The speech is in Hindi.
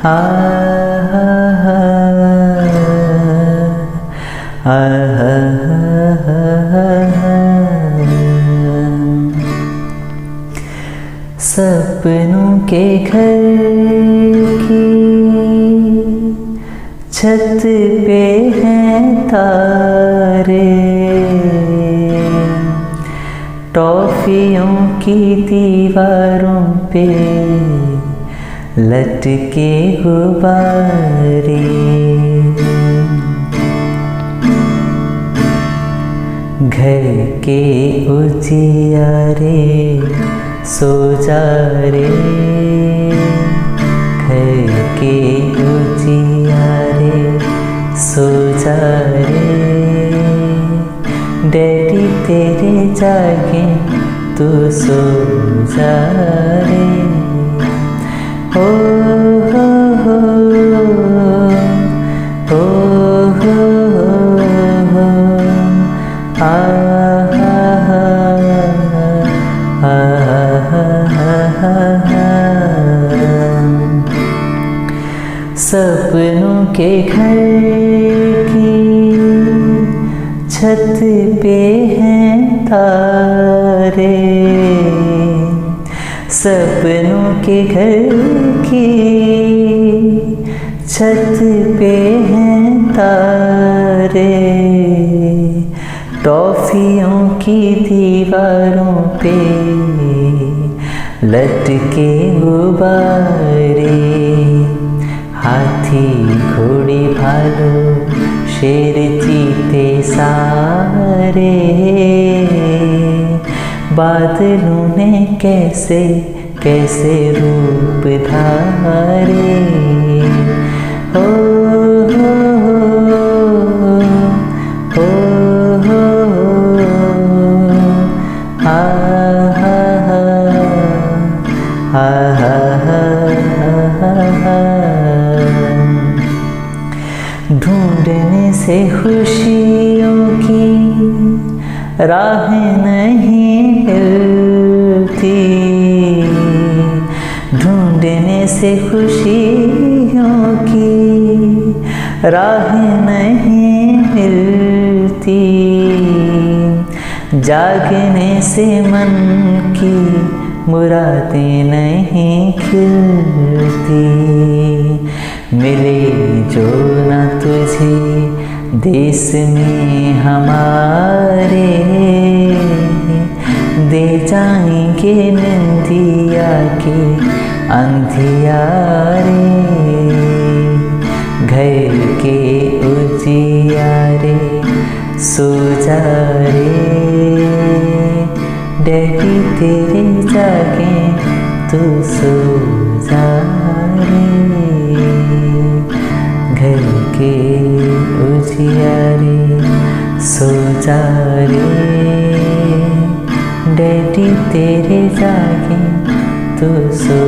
हा हा हा हा हा हा हा। सपनों के घर की छत पे हैं तारे, टॉफियों की दीवारों पे लटके गुब्बारे। घर के उजियारे सो जा रे, घर के उजियारे सो जा रे। डैडी तेरे जागे तू सो जा रे। ओ हो हो ओ हो हो आ सपनों के घर की छत पे हैं तारे, सपनों के घर की छत पे हैं तारे, टॉफियों की दीवारों पे लटके गुब्बारे। हाथी घोड़े भालू शेर चीते सारे, बादलों ने कैसे कैसे रूप धारे। ओ हो हो हो हा हा हा हा हा। ढूंढने से खुशियों की राह नहीं मिलती, ढूंढने से खुशियों की राह नहीं मिलती, जागने से मन की मुरादें नहीं खिलती। मिले जो न तुझे देश में हमारे, दे जाएंगे निंदिया के अंधियारे। घर के उजियारे सो जा रे, डैडी तेरे जागे तू सो जा रे। घर के उजियारे सो जा रे, डैडी तेरे जागे तू सो